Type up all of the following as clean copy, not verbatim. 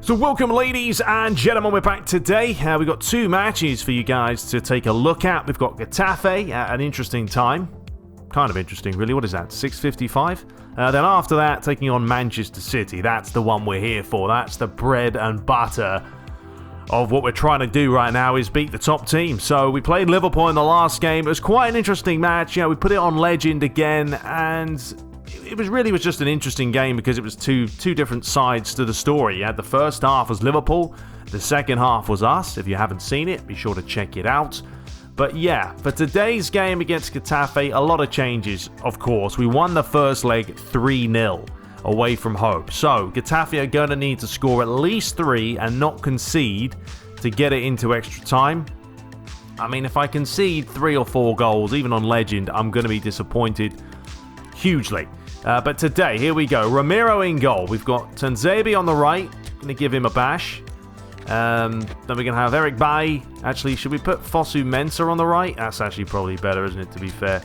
So welcome, ladies and gentlemen, we're back today. We've got two matches for you guys to take a look at. We've got Getafe at an interesting time. Kind of interesting, really. What is that, 6:55? Then after that, taking on Manchester City. That's the one we're here for. That's the bread and butter of what we're trying to do right now, is beat the top team. So we played Liverpool in the last game. It was quite an interesting match. You know, we put it on Legend again, and it was just an interesting game because it was two different sides to the story. You had the first half was Liverpool, the second half was us. If you haven't seen it, be sure to check it out. But yeah, for today's game against Getafe, a lot of changes, of course. We won the first leg 3-0 away from home. So Getafe are going to need to score at least 3 and not concede to get it into extra time. I mean, if I concede 3 or 4 goals, even on Legend, I'm going to be disappointed hugely. But today, here we go. Ramiro in goal. We've got Tanzebi on the right. Going to give him a bash. Then we're going to have Eric Bailly. Actually, should we put Fosu Mensah on the right? That's actually probably better, isn't it, to be fair?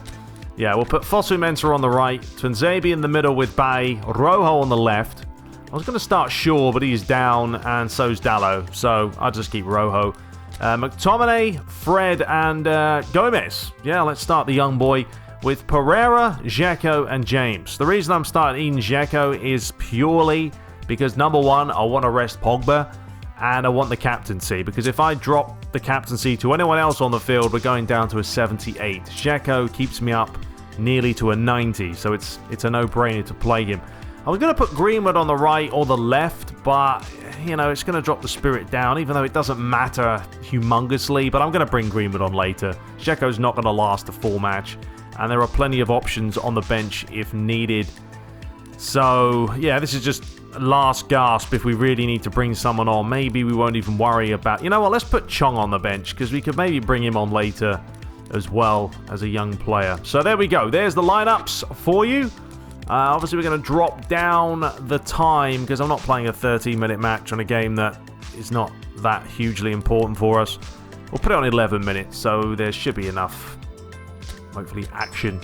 Yeah, we'll put Fosu Mensah on the right. Tanzebi in the middle with Bailly. Rojo on the left. I was going to start Shaw, but he's down, and so's Dallo. So I'll just keep Rojo. McTominay, Fred, and Gomez. Yeah, let's start the young boy with Pereira, Dzeko, and James. The reason I'm starting Eden Dzeko is purely because, number one, I want to rest Pogba, and I want the captaincy, because if I drop the captaincy to anyone else on the field, we're going down to a 78. Dzeko keeps me up nearly to a 90, so it's a no-brainer to play him. I was going to put Greenwood on the right or the left, but, you know, it's going to drop the spirit down, even though it doesn't matter humongously, but I'm going to bring Greenwood on later. Dzeko's not going to last a full match, and there are plenty of options on the bench if needed. So, yeah, this is just last gasp if we really need to bring someone on. Maybe we won't even worry about... You know what, let's put Chong on the bench, because we could maybe bring him on later as well as a young player. So there we go. There's the lineups for you. Obviously, we're going to drop down the time, because I'm not playing a 13-minute match on a game that is not that hugely important for us. We'll put it on 11 minutes, so there should be enough, hopefully, action.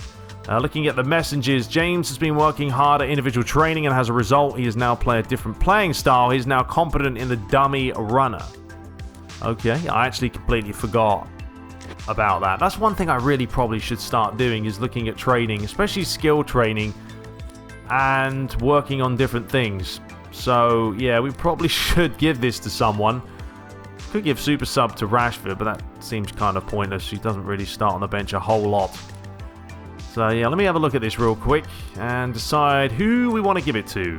Looking at the messages, James has been working hard at individual training, and as a result, he has now played a different playing style. He's now competent in the dummy runner. Okay, I actually completely forgot about that. That's one thing I really probably should start doing, is looking at training, especially skill training, and working on different things. So, yeah, we probably should give this to someone. Could give super sub to Rashford, but that seems kind of pointless. He doesn't really start on the bench a whole lot. So, yeah, let me have a look at this real quick and decide who we want to give it to.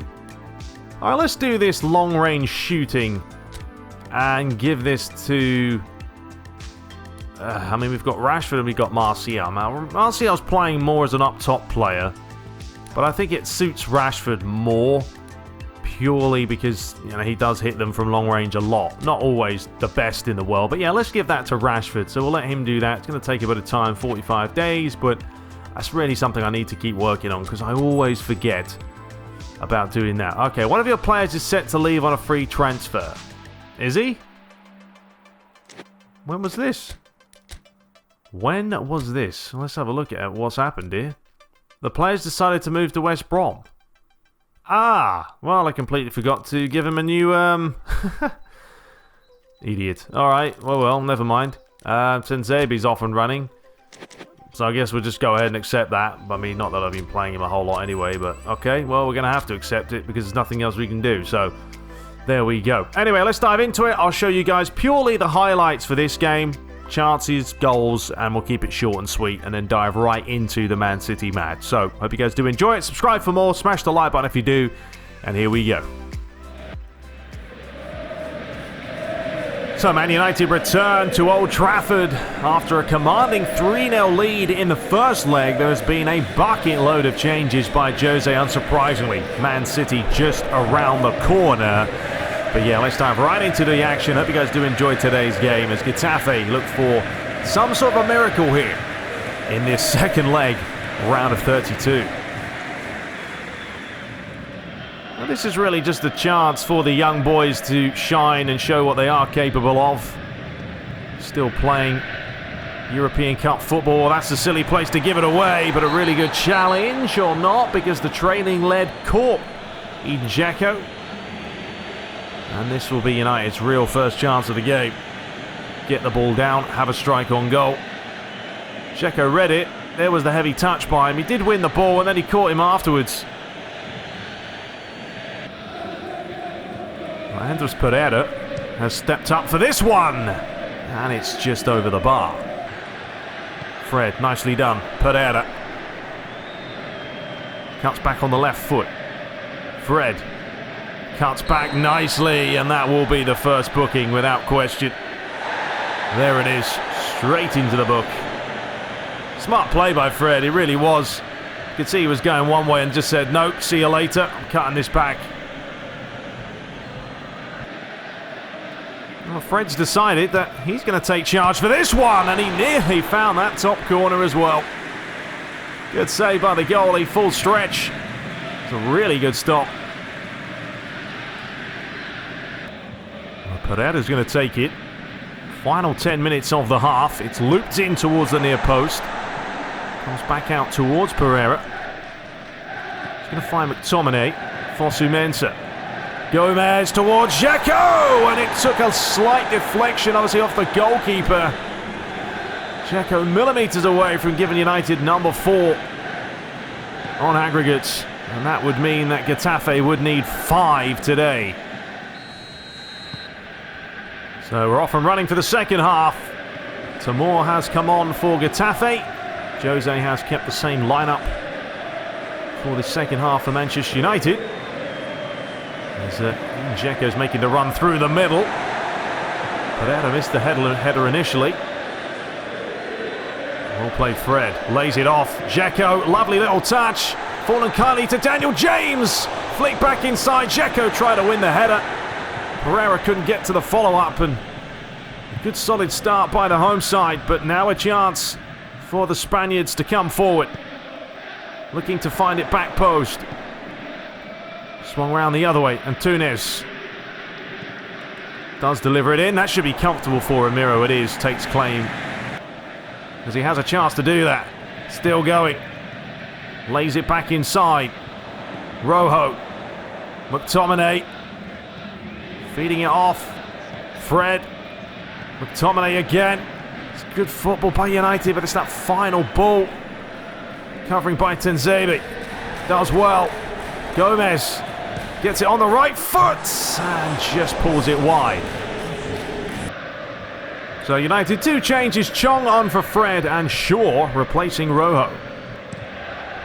Alright, let's do this long-range shooting and give this to... I mean, we've got Rashford and we've got Martial. Now, Martial's playing more as an up-top player, but I think it suits Rashford more, purely because, you know, he does hit them from long range a lot. Not always the best in the world, but yeah, let's give that to Rashford. So we'll let him do that. It's going to take a bit of time, 45 days, but that's really something I need to keep working on, because I always forget about doing that. Okay, one of your players is set to leave on a free transfer. Is he? When was this? When was this? Let's have a look at what's happened here. The players decided to move to West Brom. Ah, well, I completely forgot to give him a new, Idiot. Alright, well, never mind. Tanzebi's off and running. So I guess we'll just go ahead and accept that. I mean, not that I've been playing him a whole lot anyway, but okay, well, we're going to have to accept it because there's nothing else we can do. So, there we go. Anyway, let's dive into it. I'll show you guys purely the highlights for this game. Chances, goals, and we'll keep it short and sweet and then dive right into the Man City match. So, hope you guys do enjoy it. Subscribe for more. Smash the like button if you do. And here we go. So, Man United return to Old Trafford. After a commanding 3-0 lead in the first leg, there has been a bucket load of changes by Jose, unsurprisingly. Man City just around the corner. But yeah, let's dive right into the action. Hope you guys do enjoy today's game as Getafe look for some sort of a miracle here in this second leg, round of 32. Well, this is really just a chance for the young boys to shine and show what they are capable of. Still playing European Cup football. That's a silly place to give it away, but a really good challenge, or not, because the training led caught Eden Dzeko. And this will be United's real first chance of the game. Get the ball down, have a strike on goal. Dzeko read it. There was the heavy touch by him. He did win the ball and then he caught him afterwards. Andres Pereira has stepped up for this one. And it's just over the bar. Fred, nicely done. Pereira. Cuts back on the left foot. Fred. Cuts back nicely, and that will be the first booking without question. There it is, straight into the book. Smart play by Fred, it really was. You could see he was going one way and just said, no, see you later, I'm cutting this back. Well, Fred's decided that he's going to take charge for this one, and he nearly found that top corner as well. Good save by the goalie, full stretch. It's a really good stop. Pereira's going to take it. Final 10 minutes of the half. It's looped in towards the near post. Comes back out towards Pereira. He's going to find McTominay. Fosu Mensah. Gomez towards Dzeko! And it took a slight deflection, obviously, off the goalkeeper. Dzeko millimetres away from giving United number 4 on aggregates. And that would mean that Getafe would need 5 today. So we're off and running for the second half. Tamor has come on for Getafe. Jose has kept the same lineup for the second half for Manchester United. As Dzeko's making the run through the middle. Pereira missed the header initially. Well played Fred. Lays it off. Dzeko, lovely little touch. Fallen kindly to Daniel James. Flick back inside. Dzeko tried to win the header. Pereira couldn't get to the follow-up, and a good solid start by the home side, but now a chance for the Spaniards to come forward. Looking to find it back post. Swung round the other way, and Tunes does deliver it in. That should be comfortable for Ramiro. It is. Takes claim as he has a chance to do that. Still going. Lays it back inside. Rojo. McTominay. Feeding it off. Fred. McTominay again. It's good football by United, but it's that final ball. Covering by Tenzebe. Does well. Gomez gets it on the right foot and just pulls it wide. So United 2 changes. Chong on for Fred and Shaw replacing Rojo.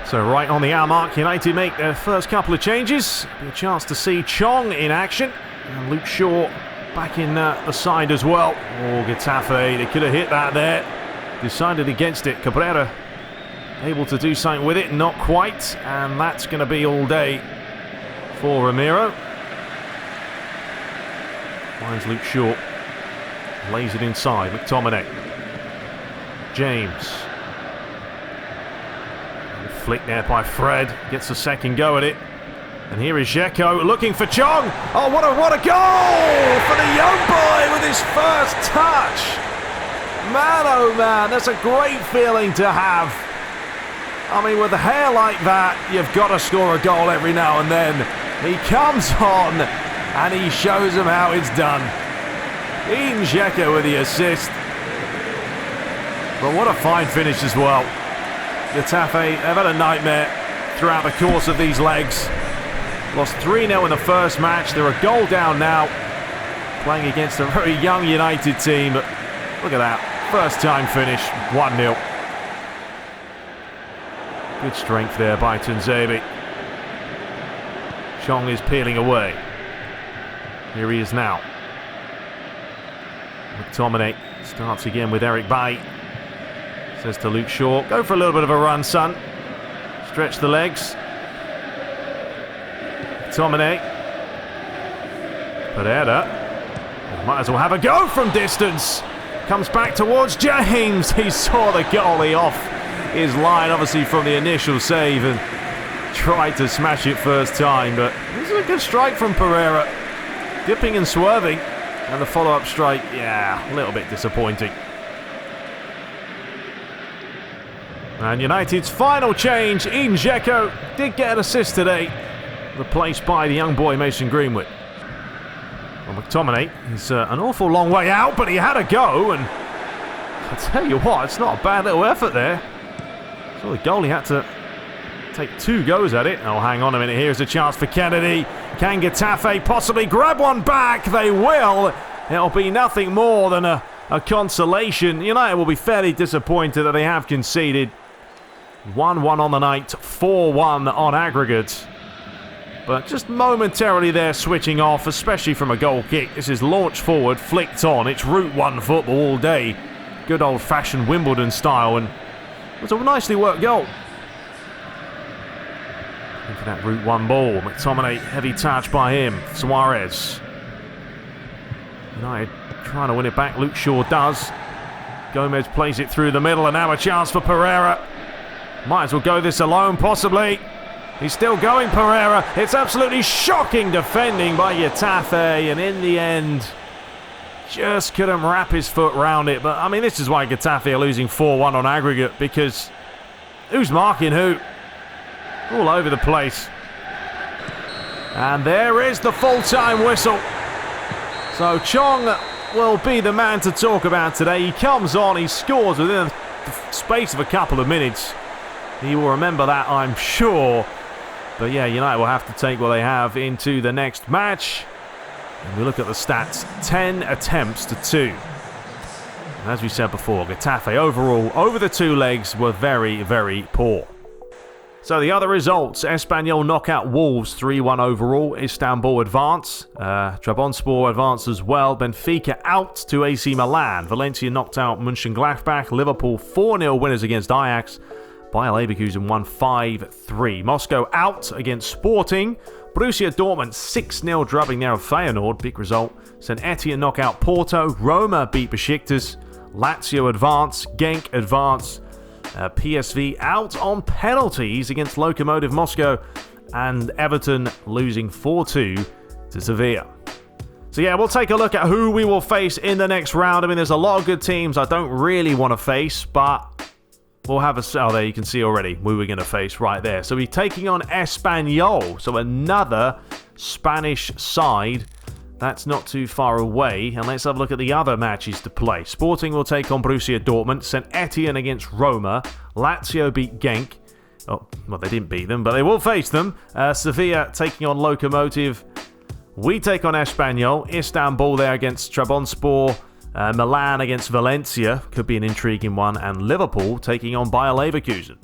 So right on the hour mark, United make their first couple of changes. Be a chance to see Chong in action. And Luke Shaw back in the side as well. Oh, Getafe, they could have hit that there. Decided against it. Cabrera able to do something with it, not quite. And that's going to be all day for Ramiro. Finds Luke Shaw. Lays it inside. McTominay. James. Flick there by Fred. Gets a second go at it. And here is Dzeko looking for Chong. Oh, what a goal for the young boy with his first touch. Man, oh man, that's a great feeling to have. I mean, with a hair like that, you've got to score a goal every now and then. He comes on and he shows them how it's done. Ian Dzeko with the assist. But what a fine finish as well. Getafe have had a nightmare throughout the course of these legs. Lost 3-0 in the first match. They're a goal down now. Playing against a very young United team. But look at that. First time finish. 1-0. Good strength there by Tunzebe. Chong is peeling away. Here he is now. McTominay starts again with Eric Bailly. Says to Luke Shaw, go for a little bit of a run, son. Stretch the legs. McTominay. Pereira. Might as well have a go from distance. Comes back towards James. He saw the goalie off his line, obviously from the initial save, and tried to smash it first time. But this is a good strike from Pereira. Dipping and swerving. And the follow-up strike, yeah, a little bit disappointing. And United's final change, Ian Dzeko did get an assist today, replaced by the young boy Mason Greenwood. Well, McTominay, he's an awful long way out, but he had a go, and I tell you what, it's not a bad little effort there. So the goalie had to take 2 goes at it. Oh, hang on a minute. Here's a chance for Kennedy. Can Getafe possibly grab one back? They will. It'll be nothing more than a consolation. United will be fairly disappointed that they have conceded. 1-1 on the night, 4-1 on aggregate. But just momentarily there switching off, especially from a goal kick. This is launched forward, flicked on. It's Route 1 football all day. Good old-fashioned Wimbledon style, and it was a nicely worked goal. Looking for that Route 1 ball. McTominay, heavy touch by him. Suarez. United trying to win it back. Luke Shaw does. Gomez plays it through the middle, and now a chance for Pereira. Might as well go this alone, possibly. He's still going, Pereira. It's absolutely shocking defending by Getafe, and in the end, just couldn't wrap his foot round it. But, I mean, this is why Getafe are losing 4-1 on aggregate, because who's marking who? All over the place. And there is the full-time whistle. So Chong will be the man to talk about today. He comes on, he scores within the space of a couple of minutes. He will remember that, I'm sure. But yeah, United will have to take what they have into the next match. And we look at the stats, 10 attempts to 2. And as we said before, Getafe overall, over the 2 legs, were very, very poor. So the other results, Espanyol knock out Wolves 3-1 overall, Istanbul advance, Trabzonspor advance as well, Benfica out to AC Milan, Valencia knocked out Mönchengladbach, Liverpool 4-0 winners against Ajax, Bayer Leverkusen won 5-3, Moscow out against Sporting, Borussia Dortmund 6-0 drubbing there of Feyenoord, big result, St Etienne knock out Porto, Roma beat Besiktas, Lazio advance, Genk advance, PSV out on penalties against Lokomotiv Moscow, and Everton losing 4-2 to Sevilla. So yeah, we'll take a look at who we will face in the next round. I mean, there's a lot of good teams I don't really want to face, but we'll have a... Oh, there you can see already who we're going to face right there. So we're taking on Espanyol, so another Spanish side. That's not too far away. And let's have a look at the other matches to play. Sporting will take on Borussia Dortmund. St Etienne against Roma. Lazio beat Genk. Oh, well, they didn't beat them, but they will face them. Sevilla taking on Lokomotiv. We take on Espanyol. Istanbul there against Trabzonspor. Milan against Valencia. Could be an intriguing one. And Liverpool taking on Bayer Leverkusen.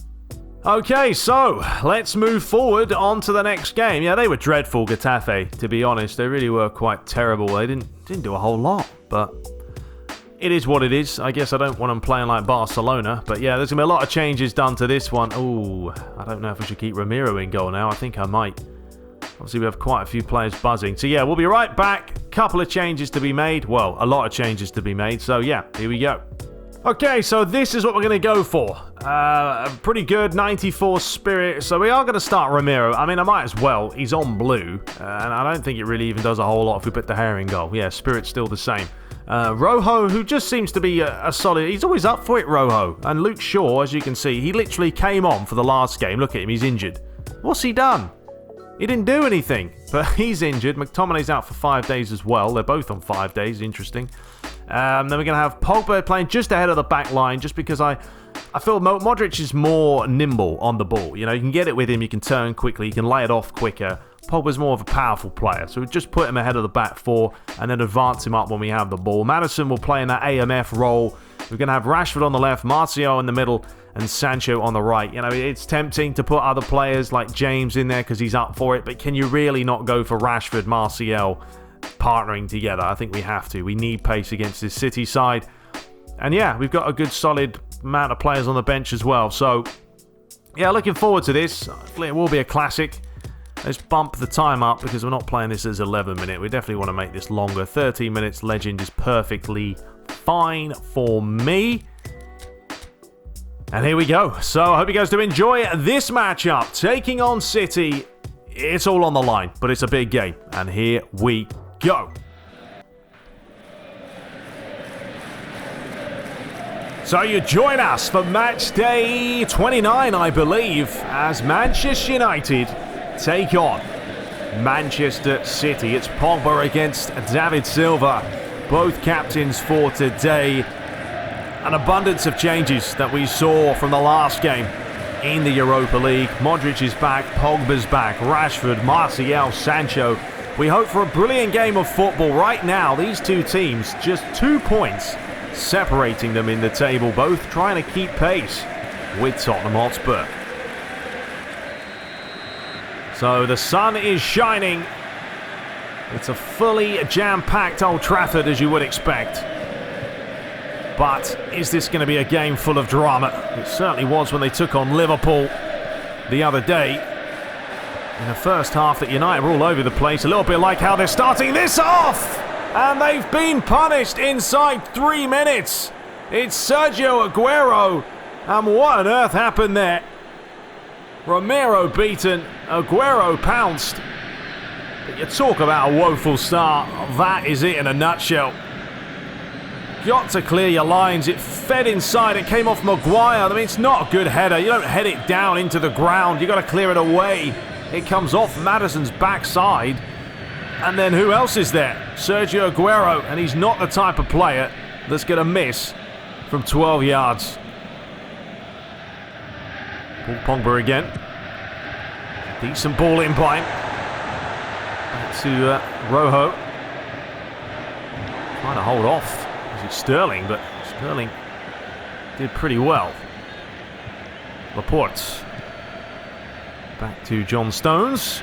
Okay, so let's move forward on to the next game. Yeah, they were dreadful, Getafe, to be honest. They really were quite terrible. They didn't do a whole lot, but it is what it is. I guess I don't want them playing like Barcelona, but yeah, there's going to be a lot of changes done to this one. Ooh, I don't know if we should keep Ramiro in goal now. I think I might. Obviously, we have quite a few players buzzing. So yeah, we'll be right back. Couple of changes to be made. Well, a lot of changes to be made. So yeah, here we go. Okay, so this is what we're going to go for. A pretty good 94 spirit. So we are going to start Ramiro. I mean, I might as well. He's on blue. And I don't think it really even does a whole lot if we put the hair in goal. Yeah, spirit's still the same. Rojo, who just seems to be a solid... He's always up for it, Rojo. And Luke Shaw, as you can see, he literally came on for the last game. Look at him, he's injured. What's he done? He didn't do anything, but he's injured. McTominay's out for 5 days as well. They're both on 5 days. Interesting. Then we're going to have Pogba playing just ahead of the back line, just because I feel Modric is more nimble on the ball. You know, you can get it with him, you can turn quickly, you can lay it off quicker. Pogba's more of a powerful player, so we just put him ahead of the back four and then advance him up when we have the ball. Maddison will play in that AMF role. We're going to have Rashford on the left, Martial in the middle, and Sancho on the right. You know, it's tempting to put other players like James in there because he's up for it, but can you really not go for Rashford, Martial partnering together? I think we have to. We need pace against this City side. And yeah, we've got a good solid amount of players on the bench as well. So yeah, looking forward to this. Hopefully it will be a classic. Let's bump the time up because we're not playing this as 11 minute. We definitely want to make this longer. 13 minutes legend is perfectly fine for me. And here we go. So I hope you guys do enjoy this matchup. Taking on City. It's all on the line, but it's a big game. And here we go. So you join us for match day 29, I believe, as Manchester United take on Manchester City. It's Pogba against David Silva. Both captains for today. An abundance of changes that we saw from the last game in the Europa League. Modric is back, Pogba's back, Rashford, Martial, Sancho. We hope for a brilliant game of football. Right now, these two teams, just 2 points separating them in the table, both trying to keep pace with Tottenham Hotspur. So the sun is shining. It's a fully jam-packed Old Trafford, as you would expect. But is this going to be a game full of drama? It certainly was when they took on Liverpool the other day. In the first half, that United were all over the place, a little bit like how they're starting this off. And they've been punished inside 3 minutes. It's Sergio Aguero. And what on earth happened there? Romero beaten, Aguero pounced. But you talk about a woeful start. That is it in a nutshell. Got to clear your lines. It fed inside. It came off Maguire. I mean, it's not a good header. You don't head it down into the ground. You got to clear it away. It comes off Maddison's backside. And then who else is there? Sergio Aguero. And he's not the type of player that's going to miss from 12 yards. Pogba again. Decent ball in by him. Back to Rojo. Trying to hold off. It's Sterling, but Sterling did pretty well. Laporte. Back to John Stones.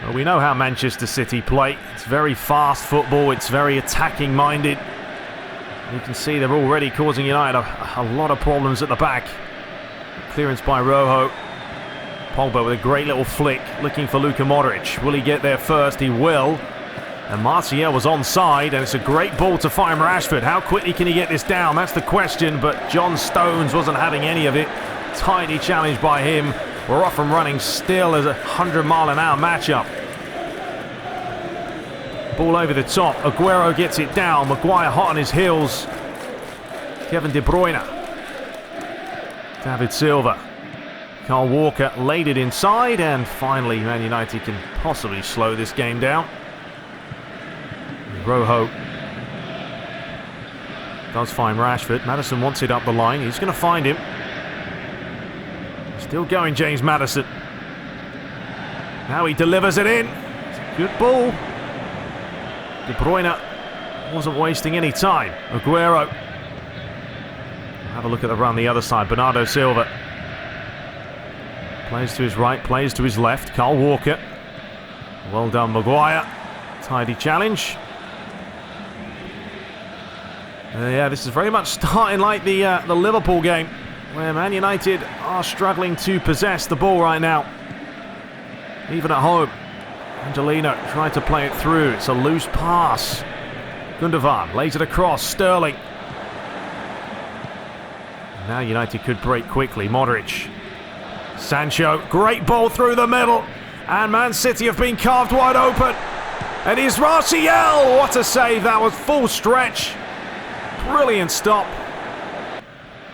Well, we know how Manchester City play. It's very fast football. It's very attacking minded. You can see they're already causing United a lot of problems at the back. Clearance by Rojo. Pogba with a great little flick, looking for Luka Modric. Will he get there first? He will. And Martial was onside, and it's a great ball to find Rashford. How quickly can he get this down? That's the question, but John Stones wasn't having any of it. Tidy challenge by him. We're off and running still as a 100-mile-an-hour matchup. Ball over the top. Aguero gets it down. Maguire hot on his heels. Kevin De Bruyne. David Silva. Kyle Walker laid it inside, and finally Man United can possibly slow this game down. Rojo does find Rashford. Maddison wants it up the line. He's going to find him. Still going, James Maddison. Now he delivers it in. It's a good ball. De Bruyne wasn't wasting any time. Aguero. Have a look at the run the other side. Bernardo Silva. Plays to his right, plays to his left. Kyle Walker. Well done, Maguire. Tidy challenge. Yeah, this is very much starting like the Liverpool game, where Man United are struggling to possess the ball right now. Even at home. Angelino tried to play it through. It's a loose pass. Gundogan lays it across. Sterling. Now United could break quickly. Modric. Sancho. Great ball through the middle. And Man City have been carved wide open. And it's Martial. What a save. That was full stretch. Brilliant stop.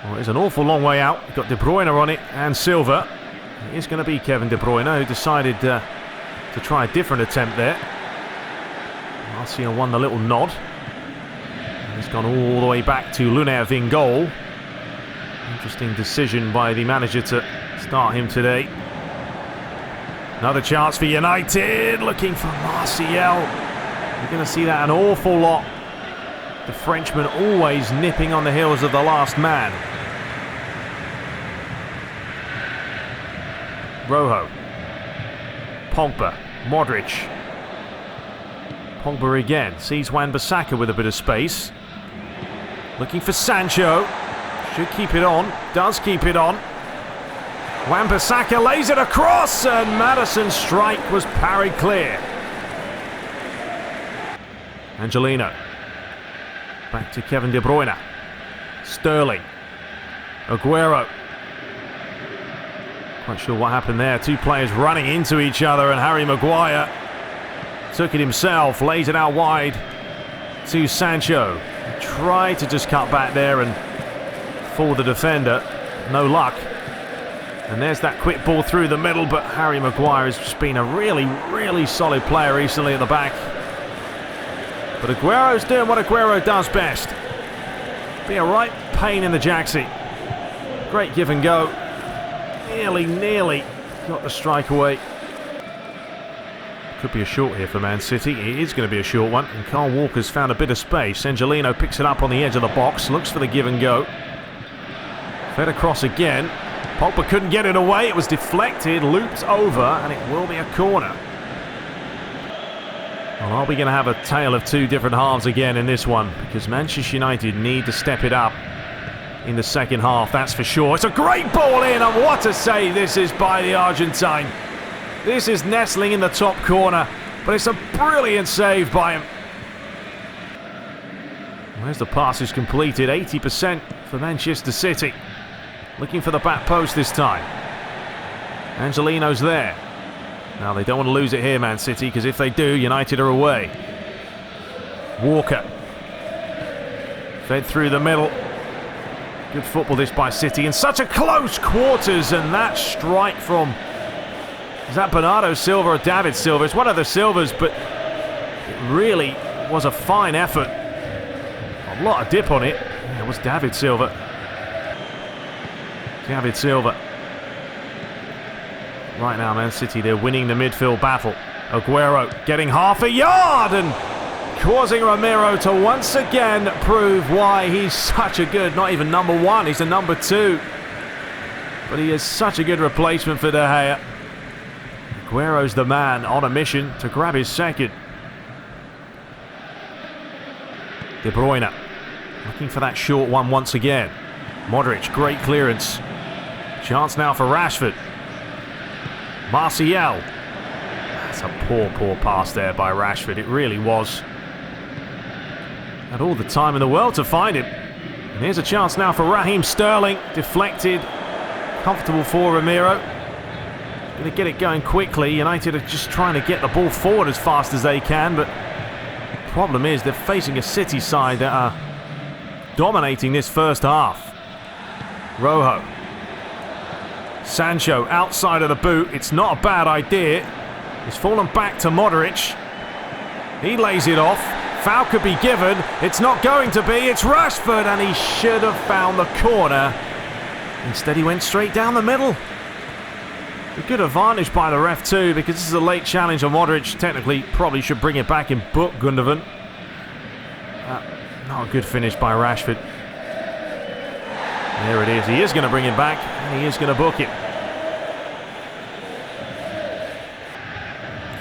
Well, it's an awful long way out. We've got De Bruyne on it and Silva. It is going to be Kevin De Bruyne who decided to try a different attempt there. Martial won the little nod. And he's gone all the way back to Lunav in goal. Interesting decision by the manager to start him today. Another chance for United. Looking for Martial. You're going to see that an awful lot. The Frenchman always nipping on the heels of the last man. Rojo. Pogba. Modric. Pogba again. Sees Wan-Bissaka with a bit of space. Looking for Sancho. Should keep it on. Does keep it on. Wan-Bissaka lays it across, and Maddison's strike was parried clear. Angelino. Back to Kevin De Bruyne. Sterling. Aguero. Quite sure what happened there. Two players running into each other, and Harry Maguire took it himself, lays it out wide to Sancho. Tried to just cut back there and fool the defender. No luck. And there's that quick ball through the middle, but Harry Maguire has just been a really, really solid player recently at the back. But Aguero's doing what Aguero does best. Be a right pain in the jacksie. Great give and go. Nearly got the strike away. Could be a short here for Man City. It is going to be a short one. And Kyle Walker's found a bit of space. Angelino picks it up on the edge of the box. Looks for the give and go. Fed across again. Pogba couldn't get it away. It was deflected, looped over, and it will be a corner. Well, are we going to have a tale of two different halves again in this one? Because Manchester United need to step it up in the second half, that's for sure. It's a great ball in, and what a save this is by the Argentine. This is nestling in the top corner, but it's a brilliant save by him. Where's the pass is completed? 80% for Manchester City. Looking for the back post this time. Angelino's there. Now they don't want to lose it here, Man City, because if they do, United are away. Walker. Fed through the middle. Good football this by City in such a close quarters, and that strike from... Is that Bernardo Silva or David Silva? It's one of the Silvas, but it really was a fine effort. A lot of dip on it. Yeah, it was David Silva. David Silva. Right now, Man City, they're winning the midfield battle. Aguero getting half a yard and causing Romero to once again prove why he's such a good, not even number one, he's a number two. But he is such a good replacement for De Gea. Aguero's the man on a mission to grab his second. De Bruyne looking for that short one once again. Modric, great clearance. Chance now for Rashford. Martial. That's a poor pass there by Rashford. It really was. Had all the time in the world to find him. And here's a chance now for Raheem Sterling. Deflected. Comfortable for Romero. Going to get it going quickly. United are just trying to get the ball forward as fast as they can. But the problem is they're facing a City side that are dominating this first half. Rojo. Sancho outside of the boot. It's not a bad idea. It's fallen back to Modric. He lays it off. Foul could be given. It's not going to be. It's Rashford, and he should have found the corner. Instead, he went straight down the middle. A good advantage by the ref too, because this is a late challenge on Modric. Technically, probably should bring it back and book Gundogan. Not a good finish by Rashford. There it is. He is going to bring it back, and he is going to book it.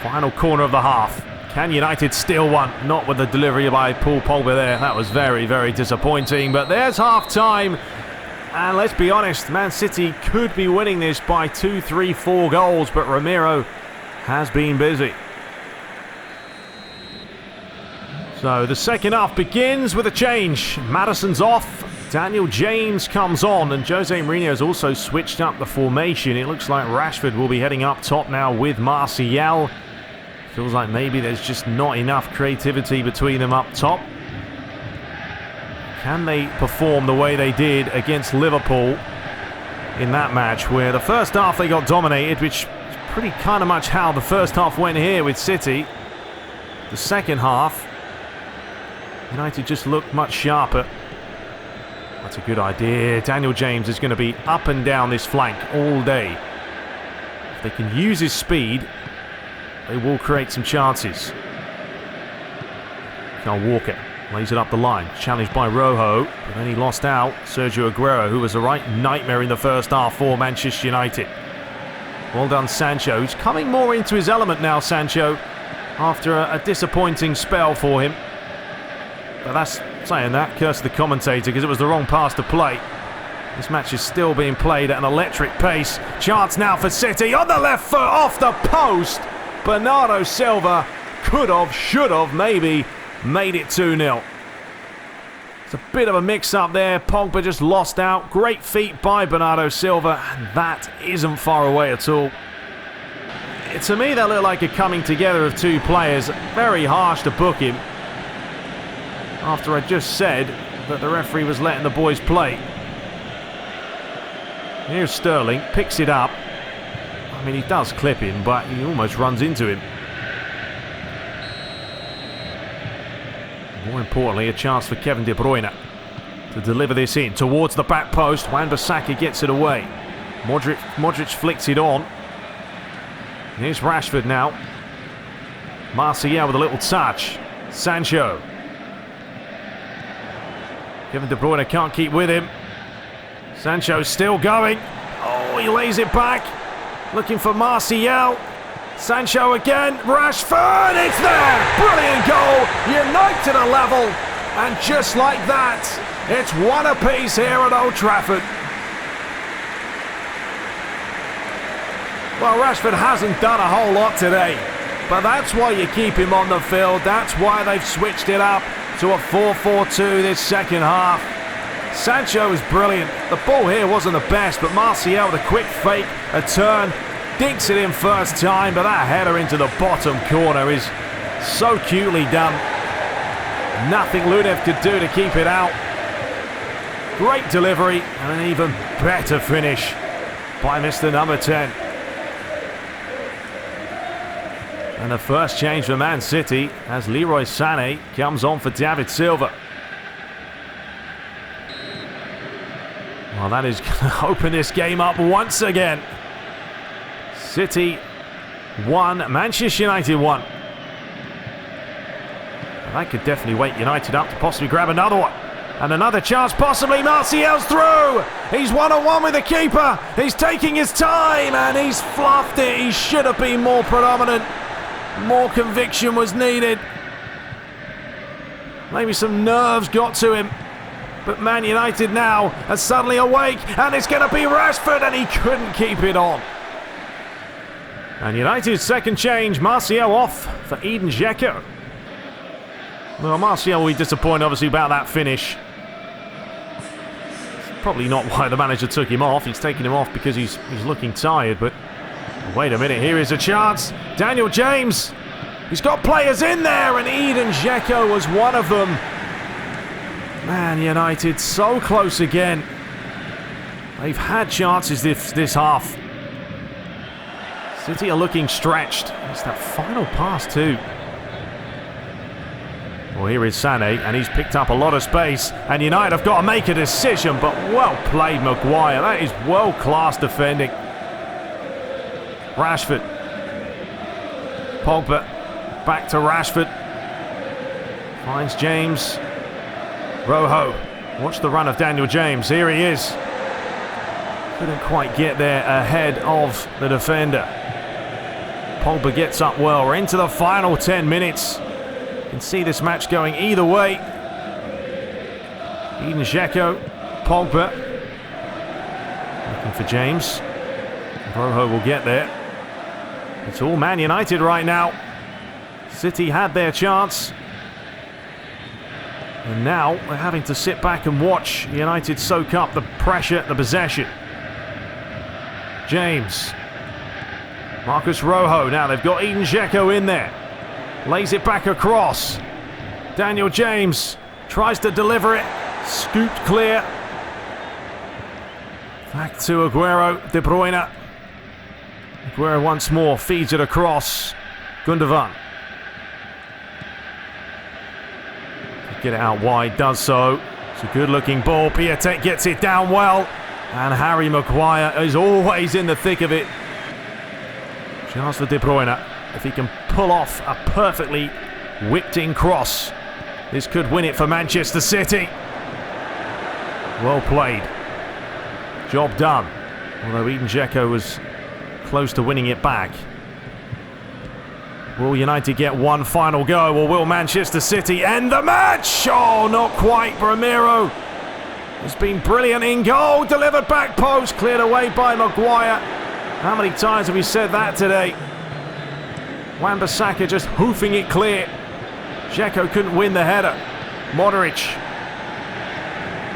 Final corner of the half. Can United steal one? Not with the delivery by Paul Pogba there. That was very, very disappointing. But there's half-time. And let's be honest, Man City could be winning this by 2, 3, 4 goals. But Romero has been busy. So the second half begins with a change. Maddison's off. Daniel James comes on, and Jose Mourinho has also switched up the formation. It looks like Rashford will be heading up top now with Martial. Feels like maybe there's just not enough creativity between them up top. Can they perform the way they did against Liverpool in that match, where the first half they got dominated, which is pretty kind of much how the first half went here with City. The second half, United just looked much sharper. That's a good idea. Daniel James is going to be up and down this flank all day. If they can use his speed, they will create some chances. Kyle Walker lays it up the line. Challenged by Rojo, but then he lost out. Sergio Aguero, who was a right nightmare in the first half for Manchester United. Well done, Sancho. He's coming more into his element now, Sancho, after a disappointing spell for him. But that's saying that, curse the commentator, because it was the wrong pass to play. This match is still being played at an electric pace. Chance now for City on the left foot, off the post. Bernardo Silva could have, should have, maybe made it 2-0. It's a bit of a mix-up there. Pogba just lost out. Great feat by Bernardo Silva, and that isn't far away at all. To me, that looked like a coming together of two players. Very harsh to book him, after I just said that the referee was letting the boys play. Here's Sterling, picks it up. I mean, he does clip him, but he almost runs into him. More importantly, a chance for Kevin De Bruyne to deliver this in towards the back post. Wan-Bissaka gets it away. Modric flicks it on. Here's Rashford now. Martial with a little touch. Sancho. Kevin De Bruyne can't keep with him. Sancho's still going. Oh, he lays it back. Looking for Martial. Sancho again. Rashford, it's there. Brilliant goal. United are level. And just like that, it's one apiece here at Old Trafford. Well, Rashford hasn't done a whole lot today, but that's why you keep him on the field. That's why they've switched it up to a 4-4-2 this second half. Sancho is brilliant. The ball here wasn't the best, but Martial with a quick fake, a turn, dinks it in first time, but that header into the bottom corner is so cutely done. Nothing Lunev could do to keep it out. Great delivery and an even better finish by Mr. number 10. And the first change for Man City as Leroy Sané comes on for David Silva. Well, that is going to open this game up once again. City 1, Manchester United 1. That could definitely wake United up to possibly grab another one. And another chance, possibly. Martial's through. He's one-on-one with the keeper. He's taking his time and he's fluffed it. He should have been more predominant. More conviction was needed. Maybe some nerves got to him. But Man United now are suddenly awake, and it's going to be Rashford, and he couldn't keep it on. And United's second change, Martial off for Edin Dzeko. Well, Martial will be disappointed obviously about that finish. Probably not why the manager took him off. He's taking him off because he's looking tired, but wait a minute, here is a chance. Daniel James, he's got players in there, and Edin Dzeko was one of them. Man United so close again. They've had chances this half. City are looking stretched. It's that final pass too. Well, here is Sané, and he's picked up a lot of space, and United have got to make a decision, but well played, Maguire. That is world-class defending. Rashford. Pogba. Back to Rashford. Finds James. Rojo. Watch the run of Daniel James. Here he is. Couldn't quite get there ahead of the defender. Pogba gets up well. We're into the final 10 minutes. You can see this match going either way. Edin Dzeko. Pogba. Looking for James. Rojo will get there. It's all Man United right now. City had their chance. And now they're having to sit back and watch United soak up the pressure, the possession. James. Marcus Rojo. Now they've got Edin Dzeko in there. Lays it back across. Daniel James tries to deliver it. Scooped clear. Back to Aguero. De Bruyne. Aguero once more feeds it across. Gundogan. Get it out wide, does so. It's a good looking ball. Piatek gets it down well. And Harry Maguire is always in the thick of it. Chance for De Bruyne. If he can pull off a perfectly whipped in cross, this could win it for Manchester City. Well played. Job done. Although Edin Dzeko was close to winning it back. Will United get one final go, or will Manchester City end the match? Oh, not quite. Ramiro has been brilliant in goal. Delivered back post, cleared away by Maguire. How many times have we said that today? Wan-Bissaka just hoofing it clear. Dzeko couldn't win the header. Modric.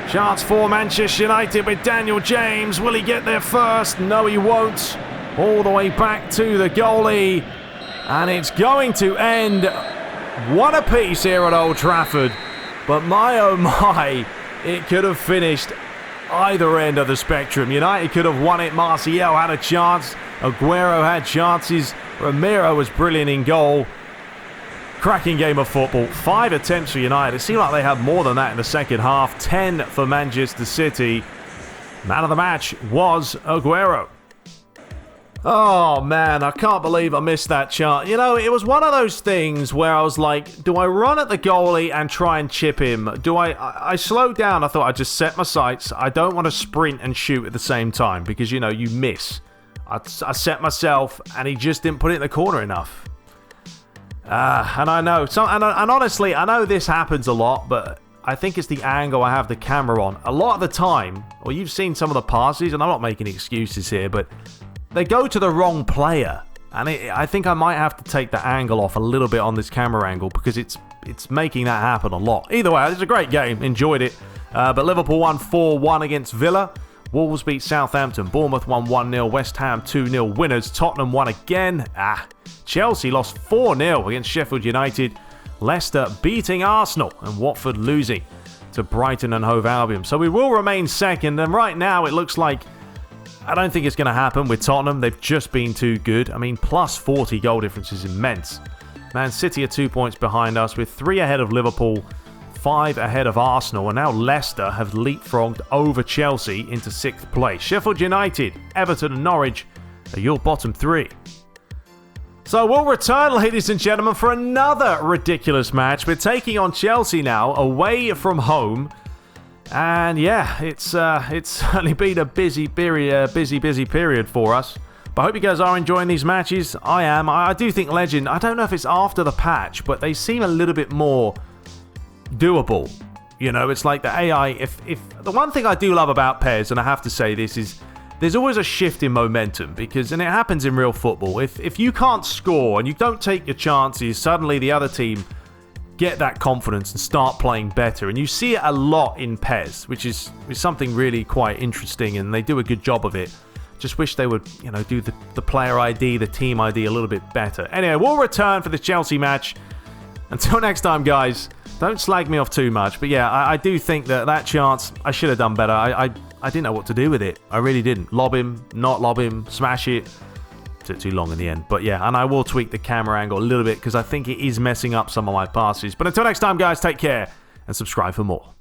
Chance for Manchester United with Daniel James. Will he get there first? No, he won't. All the way back to the goalie. And it's going to end one apiece here at Old Trafford. But my oh my, it could have finished either end of the spectrum. United could have won it. Martial had a chance. Aguero had chances. Ramiro was brilliant in goal. Cracking game of football. 5 attempts for United. It seemed like they had more than that in the second half. 10 for Manchester City. Man of the match was Aguero. Oh man, I can't believe I missed that chance. You know, it was one of those things where I was like, do I run at the goalie and try and chip him? I slowed down. I thought I'd just set my sights. I don't want to sprint and shoot at the same time because, you know, you miss. I set myself and he just didn't put it in the corner enough. And I know, and honestly, I know this happens a lot, but I think it's the angle I have the camera on. A lot of the time, well, you've seen some of the passes, and I'm not making excuses here, but they go to the wrong player. And I think I might have to take the angle off a little bit on this camera angle because it's making that happen a lot. Either way, it's a great game. Enjoyed it. But Liverpool won 4-1 against Villa. Wolves beat Southampton. Bournemouth won 1-0. West Ham 2-0 winners. Tottenham won again. Chelsea lost 4-0 against Sheffield United. Leicester beating Arsenal and Watford losing to Brighton and Hove Albion. So we will remain second. And right now it looks like I don't think it's going to happen with Tottenham. They've just been too good. I mean, plus 40 goal difference is immense. Man City are 2 points behind us with 3 ahead of Liverpool, 5 ahead of Arsenal, and now Leicester have leapfrogged over Chelsea into 6th place. Sheffield United, Everton and Norwich are your bottom 3. So we'll return, ladies and gentlemen, for another ridiculous match. We're taking on Chelsea now, away from home. And yeah, it's certainly been a busy period for us. But I hope you guys are enjoying these matches. I am. I do think Legend, I don't know if it's after the patch, but they seem a little bit more doable. You know, it's like the AI, if the one thing I do love about PES, and I have to say this, is there's always a shift in momentum because, and it happens in real football, if you can't score and you don't take your chances, suddenly the other team get that confidence and start playing better. And you see it a lot in PES, which is something really quite interesting, and they do a good job of it. Just wish they would, you know, do the player ID, the team ID a little bit better. Anyway, we'll return for the Chelsea match. Until next time, guys, don't slag me off too much. But yeah, I do think that chance, I should have done better. I didn't know what to do with it. I really didn't. Lob him, not lob him, smash it. Took too long in the end. But yeah, and I will tweak the camera angle a little bit because I think it is messing up some of my passes. But until next time, guys, take care and subscribe for more.